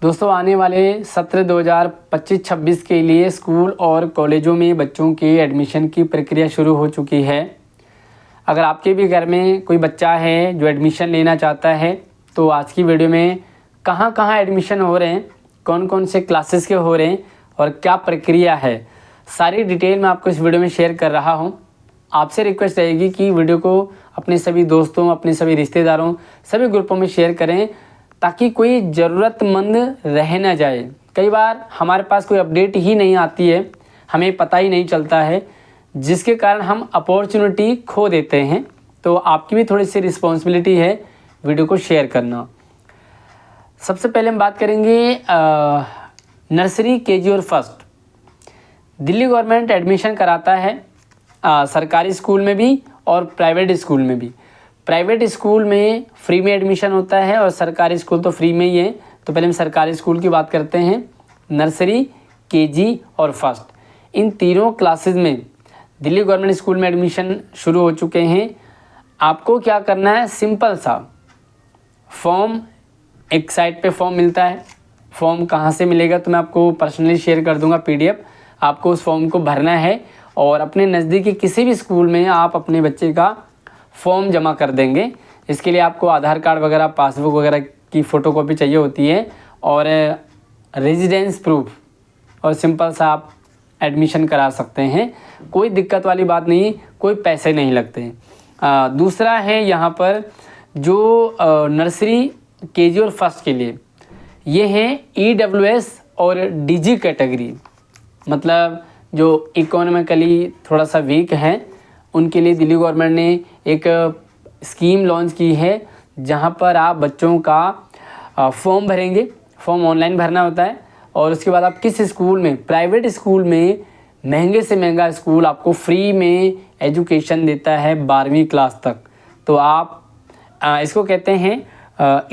दोस्तों आने वाले सत्र 2025-26 के लिए स्कूल और कॉलेजों में बच्चों के एडमिशन की प्रक्रिया शुरू हो चुकी है। अगर आपके भी घर में कोई बच्चा है जो एडमिशन लेना चाहता है तो आज की वीडियो में कहाँ कहाँ एडमिशन हो रहे हैं, कौन कौन से क्लासेस के हो रहे हैं और क्या प्रक्रिया है, सारी डिटेल मैं आपको इस वीडियो में शेयर कर रहा हूँ। आपसे रिक्वेस्ट रहेगी कि वीडियो को अपने सभी दोस्तों, अपने सभी रिश्तेदारों, सभी ग्रुपों में शेयर करें ताकि कोई ज़रूरतमंद रह ना जाए। कई बार हमारे पास कोई अपडेट ही नहीं आती है, हमें पता ही नहीं चलता है, जिसके कारण हम अपॉर्चुनिटी खो देते हैं। तो आपकी भी थोड़ी सी रिस्पॉन्सिबिलिटी है वीडियो को शेयर करना। सबसे पहले हम बात करेंगे नर्सरी, केजी और फर्स्ट। दिल्ली गवर्नमेंट एडमिशन कराता है सरकारी स्कूल में भी और प्राइवेट स्कूल में भी। प्राइवेट स्कूल में फ्री में एडमिशन होता है और सरकारी स्कूल तो फ्री में ही है। तो पहले हम सरकारी स्कूल की बात करते हैं। नर्सरी, केजी और फर्स्ट, इन तीनों क्लासेस में दिल्ली गवर्नमेंट स्कूल में एडमिशन शुरू हो चुके हैं। आपको क्या करना है, सिंपल सा फॉर्म, एक साइट पे फॉर्म मिलता है। फॉर्म कहाँ से मिलेगा तो मैं आपको पर्सनली शेयर कर दूंगा PDF। आपको उस फॉर्म को भरना है और अपने नज़दीकी किसी भी स्कूल में आप अपने बच्चे का फॉर्म जमा कर देंगे। इसके लिए आपको आधार कार्ड वगैरह, पासबुक वगैरह की फ़ोटोकॉपी चाहिए होती है और रेजिडेंस प्रूफ, और सिंपल सा आप एडमिशन करा सकते हैं। कोई दिक्कत वाली बात नहीं, कोई पैसे नहीं लगते। दूसरा है यहाँ पर जो नर्सरी, केजी और फर्स्ट के लिए ये हैं EWS और DG कैटेगरी, मतलब जो इकोनॉमिकली थोड़ा सा वीक हैं उनके लिए दिल्ली गवर्नमेंट ने एक स्कीम लॉन्च की है जहां पर आप बच्चों का फॉर्म भरेंगे। फॉर्म ऑनलाइन भरना होता है और उसके बाद आप किस स्कूल में, प्राइवेट स्कूल में, महंगे से महंगा स्कूल आपको फ्री में एजुकेशन देता है 12वीं क्लास तक। तो आप इसको कहते हैं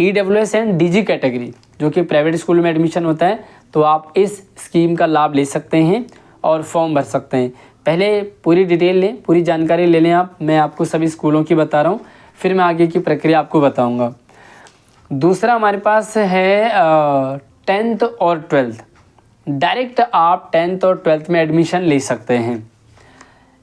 EWS एंड DG कैटेगरी, जो कि प्राइवेट स्कूल में एडमिशन होता है। तो आप इस स्कीम का लाभ ले सकते हैं और फॉर्म भर सकते हैं। पहले पूरी डिटेल लें, पूरी जानकारी ले लें आप। मैं आपको सभी स्कूलों की बता रहा हूँ, फिर मैं आगे की प्रक्रिया आपको बताऊँगा। दूसरा हमारे पास है 10th और 12th। डायरेक्ट आप 10th और 12th में एडमिशन ले सकते हैं।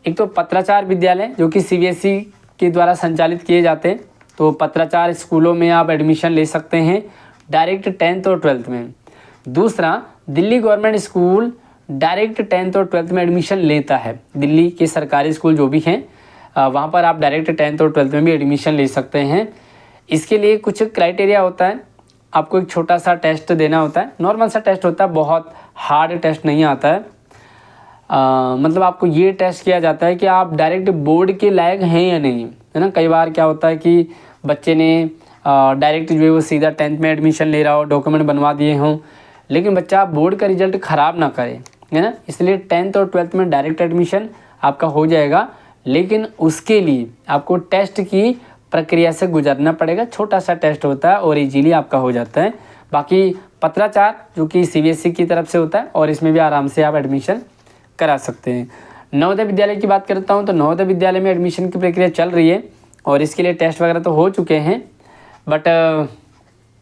एक तो पत्राचार विद्यालय जो कि CBSE के द्वारा संचालित किए जाते हैं, तो पत्राचार स्कूलों में आप एडमिशन ले सकते हैं डायरेक्ट 10th और 12th में। दूसरा, Delhi government school direct 10th और 12th में एडमिशन लेता है। दिल्ली के सरकारी स्कूल जो भी हैं वहाँ पर आप डायरेक्ट 10th और 12th में भी एडमिशन ले सकते हैं। इसके लिए कुछ क्राइटेरिया होता है। आपको एक छोटा सा टेस्ट देना होता है, नॉर्मल सा टेस्ट होता है, बहुत हार्ड टेस्ट नहीं आता है। मतलब आपको ये टेस्ट किया जाता है कि आप डायरेक्ट बोर्ड के लायक हैं या नहीं, है ना। कई बार क्या होता है कि बच्चे ने डायरेक्ट जो है वो सीधा 10th में एडमिशन ले रहा हो, डॉक्यूमेंट बनवा दिए हों, लेकिन बच्चा बोर्ड का रिजल्ट ख़राब ना करे, है ना। इसलिए 10th और 12th में डायरेक्ट एडमिशन आपका हो जाएगा, लेकिन उसके लिए आपको टेस्ट की प्रक्रिया से गुजरना पड़ेगा। छोटा सा टेस्ट होता है और इजीली आपका हो जाता है। बाकी पत्राचार जो कि CBSE की तरफ से होता है और इसमें भी आराम से आप एडमिशन करा सकते हैं। नवोदय विद्यालय की बात करता हूँ तो नवोदय विद्यालय में एडमिशन की प्रक्रिया चल रही है और इसके लिए टेस्ट वगैरह तो हो चुके हैं। बट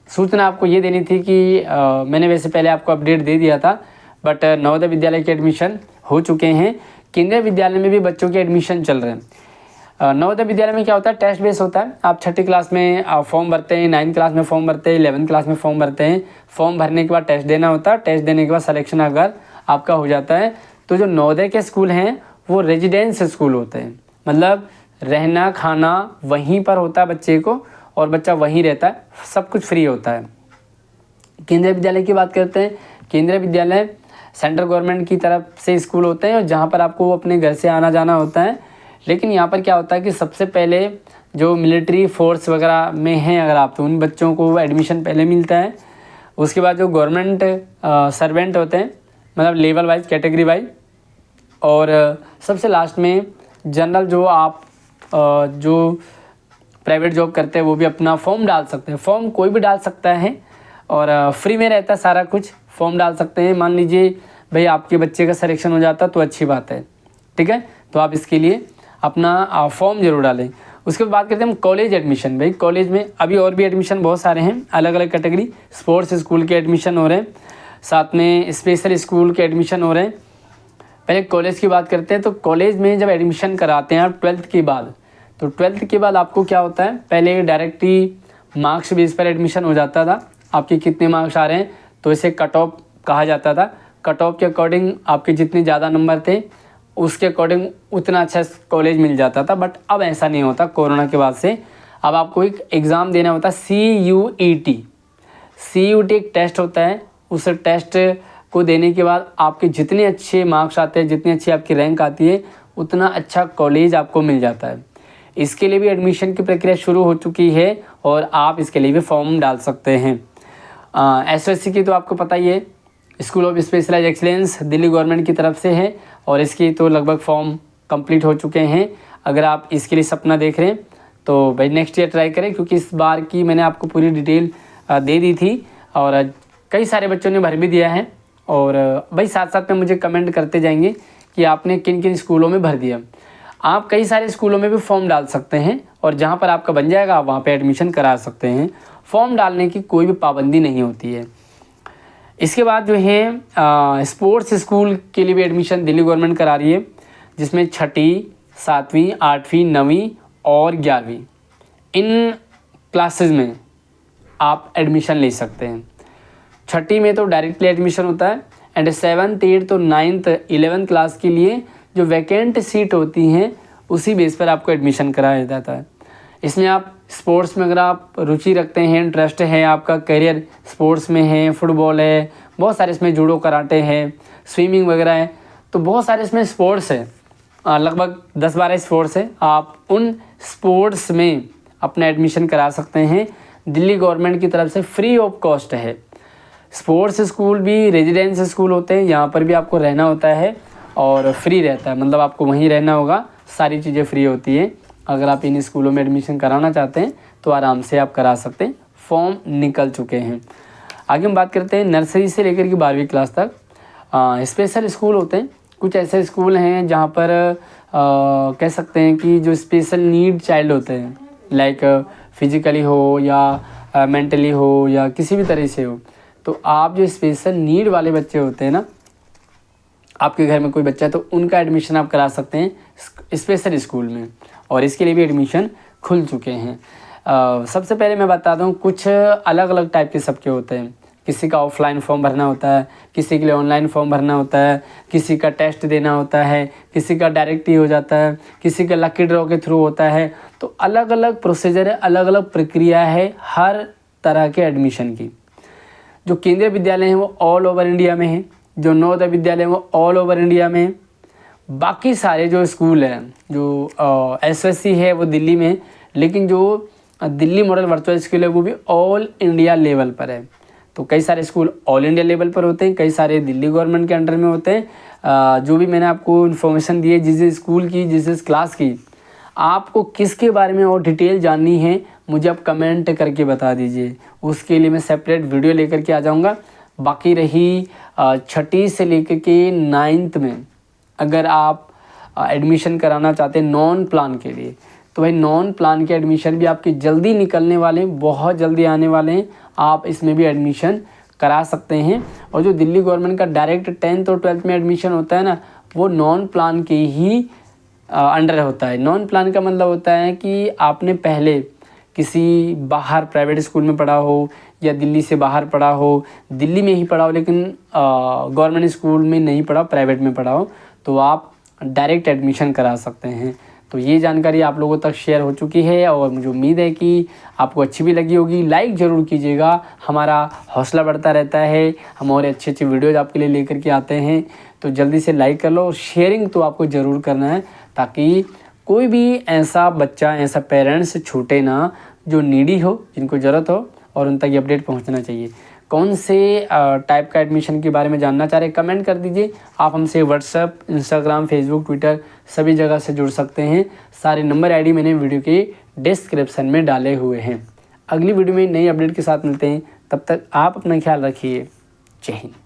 सूचना आपको ये देनी थी कि मैंने वैसे पहले आपको अपडेट दे दिया था, बट नवोदय विद्यालय के एडमिशन हो चुके हैं। केंद्रीय विद्यालय में भी बच्चों के एडमिशन चल रहे हैं। नवोदय विद्यालय में क्या होता है, टेस्ट बेस होता है। आप 6ठी क्लास में फॉर्म भरते हैं, 9th क्लास में फॉर्म भरते हैं, 11th क्लास में फॉर्म भरते हैं। फॉर्म भरने के बाद टेस्ट देना होता है। टेस्ट देने के बाद सिलेक्शन अगर आपका हो जाता है तो जो नवोदय के स्कूल हैं वो रेजिडेंस स्कूल होते हैं, मतलब रहना खाना वहीं पर होता है बच्चे को और बच्चा वहीं रहता है, सब कुछ फ्री होता है। केंद्रीय विद्यालय की बात करते हैं। केंद्रीय विद्यालय सेंट्रल गवर्नमेंट की तरफ से स्कूल होते हैं और जहाँ पर आपको अपने घर से आना जाना होता है। लेकिन यहाँ पर क्या होता है कि सबसे पहले जो मिलिट्री फोर्स वगैरह में हैं अगर आप, तो उन बच्चों को एडमिशन पहले मिलता है। उसके बाद जो गवर्नमेंट सर्वेंट होते हैं, मतलब लेवल वाइज, कैटेगरी वाइज, और सबसे लास्ट में जनरल जो आप जो प्राइवेट जॉब करते हैं वो भी अपना फॉर्म डाल सकते हैं। फॉर्म कोई भी डाल सकता है और फ्री में रहता है सारा कुछ। फॉर्म डाल सकते हैं। मान लीजिए भाई आपके बच्चे का सिलेक्शन हो जाता तो अच्छी बात है, ठीक है। तो आप इसके लिए अपना फॉर्म ज़रूर डालें। उसके बाद बात करते हैं हम कॉलेज एडमिशन। भाई कॉलेज में अभी और भी एडमिशन बहुत सारे हैं, अलग अलग कैटेगरी। स्पोर्ट्स स्कूल के एडमिशन हो रहे हैं, साथ में स्पेशल स्कूल के एडमिशन हो रहे हैं। पहले कॉलेज की बात करते हैं। तो कॉलेज में जब एडमिशन कराते हैं आप 12th के बाद, तो 12th के बाद आपको क्या होता है, पहले डायरेक्ट ही मार्क्स बेस पर एडमिशन हो जाता था। आपके कितने मार्क्स आ रहे हैं तो इसे कट ऑफ कहा जाता था। कट ऑफ के अकॉर्डिंग आपके जितने ज़्यादा नंबर थे उसके अकॉर्डिंग उतना अच्छा कॉलेज मिल जाता था। बट अब ऐसा नहीं होता कोरोना के बाद से। अब आपको एक एग्ज़ाम देना होता है CUET। CUET एक टेस्ट होता है, उस टेस्ट को देने के बाद आपके जितने अच्छे मार्क्स आते हैं, जितनी अच्छी आपकी रैंक आती है, उतना अच्छा कॉलेज आपको मिल जाता है। इसके लिए भी एडमिशन की प्रक्रिया शुरू हो चुकी है और आप इसके लिए भी फॉर्म डाल सकते हैं। SSC की तो आपको पता ही है, school of specialize excellence Delhi government की तरफ से है और इसकी तो लगभग फॉर्म कंप्लीट हो चुके हैं। अगर आप इसके लिए सपना देख रहे हैं तो भाई नेक्स्ट ईयर ट्राई करें, क्योंकि इस बार की मैंने आपको पूरी डिटेल दे दी थी और कई सारे बच्चों ने भर भी दिया है। और भाई साथ साथ में मुझे कमेंट करते जाएंगे कि आपने किन किन स्कूलों में भर दिया। आप कई सारे स्कूलों में भी फॉर्म डाल सकते हैं और जहाँ पर आपका बन जाएगा आप वहाँ पे एडमिशन करा सकते हैं। फॉर्म डालने की कोई भी पाबंदी नहीं होती है। इसके बाद जो है स्पोर्ट्स स्कूल के लिए भी एडमिशन दिल्ली गवर्नमेंट करा रही है, जिसमें 6वीं 7वीं 8वीं 9वीं और 11वीं इन क्लासेस में आप एडमिशन ले सकते हैं। 6वीं में तो डायरेक्टली एडमिशन होता है एंड 7th 8th तो 9th 11th क्लास के लिए जो वैकेंट सीट होती हैं उसी बेस पर आपको एडमिशन कराया जाता है। इसमें आप स्पोर्ट्स में अगर आप रुचि रखते हैं, इंटरेस्ट है, आपका करियर स्पोर्ट्स में है, फुटबॉल है, बहुत सारे इसमें जूडो कराटे है, स्विमिंग वगैरह है, तो बहुत सारे इसमें स्पोर्ट्स है, लगभग 10-12 स्पोर्ट्स है। आप उन स्पोर्ट्स में अपना एडमिशन करा सकते हैं। दिल्ली गवर्नमेंट की तरफ से फ्री ऑफ कॉस्ट है। स्पोर्ट्स स्कूल भी रेजिडेंस स्कूल होते हैं, यहाँ पर भी आपको रहना होता है और फ्री रहता है, मतलब आपको वहीं रहना होगा, सारी चीज़ें फ्री होती हैं। अगर आप इन स्कूलों में एडमिशन कराना चाहते हैं तो आराम से आप करा सकते हैं, फॉर्म निकल चुके हैं। आगे हम बात करते हैं नर्सरी से लेकर के 12वीं क्लास तक स्पेशल स्कूल होते हैं। कुछ ऐसे स्कूल हैं जहाँ पर कह सकते हैं कि जो स्पेशल नीड चाइल्ड होते हैं, लाइक फिजिकली हो या मेंटली हो या किसी भी तरह से हो, तो आप जो स्पेशल नीड वाले बच्चे होते हैं ना, आपके घर में कोई बच्चा है तो उनका एडमिशन आप करा सकते हैं स्पेशल स्कूल में और इसके लिए भी एडमिशन खुल चुके हैं। सबसे पहले मैं बता दूं, कुछ अलग अलग टाइप के सबके होते हैं। किसी का ऑफलाइन फॉर्म भरना होता है, किसी के लिए ऑनलाइन फॉर्म भरना होता है, किसी का टेस्ट देना होता है, किसी का डायरेक्ट ही हो जाता है, किसी का लकी ड्रॉ के थ्रू होता है। तो अलग अलग प्रोसीजर है, अलग अलग प्रक्रिया है हर तरह के एडमिशन की। जो केंद्रीय विद्यालय हैं वो ऑल ओवर इंडिया में हैं, जो नवोदय विद्यालय हैं वो ऑल ओवर इंडिया में हैं। बाकी सारे जो स्कूल हैं, जो SSC है वो दिल्ली में, लेकिन जो दिल्ली मॉडल वर्चुअल स्कूल है वो भी ऑल इंडिया लेवल पर है। तो कई सारे स्कूल ऑल इंडिया लेवल पर होते हैं, कई सारे दिल्ली गवर्नमेंट के अंडर में होते हैं। जो भी मैंने आपको इन्फॉर्मेशन दी है जिस स्कूल की, जिस क्लास की, आपको किसके बारे में और डिटेल जाननी है मुझे आप कमेंट करके बता दीजिए, उसके लिए मैं सेपरेट वीडियो लेकर के आ जाऊँगा। बाकी रही 6वीं से लेकर के 9th में अगर आप एडमिशन कराना चाहते हैं नॉन प्लान के लिए, तो भाई नॉन प्लान के एडमिशन भी आपके जल्दी निकलने वाले हैं, बहुत जल्दी आने वाले हैं। आप इसमें भी एडमिशन करा सकते हैं। और जो दिल्ली गवर्नमेंट का डायरेक्ट 10th और 12th में एडमिशन होता है ना, वो नॉन प्लान के ही अंडर होता है। नॉन प्लान का मतलब होता है कि आपने पहले किसी बाहर प्राइवेट स्कूल में पढ़ा हो या दिल्ली से बाहर पढ़ा हो, दिल्ली में ही पढ़ा हो लेकिन गवर्नमेंट स्कूल में नहीं पढ़ा, प्राइवेट में पढ़ा हो, तो आप डायरेक्ट एडमिशन करा सकते हैं। तो ये जानकारी आप लोगों तक शेयर हो चुकी है और मुझे उम्मीद है कि आपको अच्छी भी लगी होगी। लाइक ज़रूर कीजिएगा, हमारा हौसला बढ़ता रहता है, हम और अच्छे अच्छे वीडियोज़ आपके लिए लेकर के आते हैं। तो जल्दी से लाइक कर लो और शेयरिंग तो आपको ज़रूर करना है, ताकि कोई भी ऐसा बच्चा, ऐसा पेरेंट्स छूटे ना जो नीडी हो, जिनको ज़रूरत हो, और उन तक ये अपडेट पहुंचना चाहिए। कौन से टाइप का एडमिशन के बारे में जानना चाह रहे हैं कमेंट कर दीजिए। आप हमसे व्हाट्सएप, इंस्टाग्राम, फेसबुक, ट्विटर सभी जगह से जुड़ सकते हैं। सारे नंबर ID मैंने वीडियो के डिस्क्रिप्शन में डाले हुए हैं। अगली वीडियो में नई अपडेट के साथ मिलते हैं, तब तक आप अपना ख्याल रखिए। जय हिंद।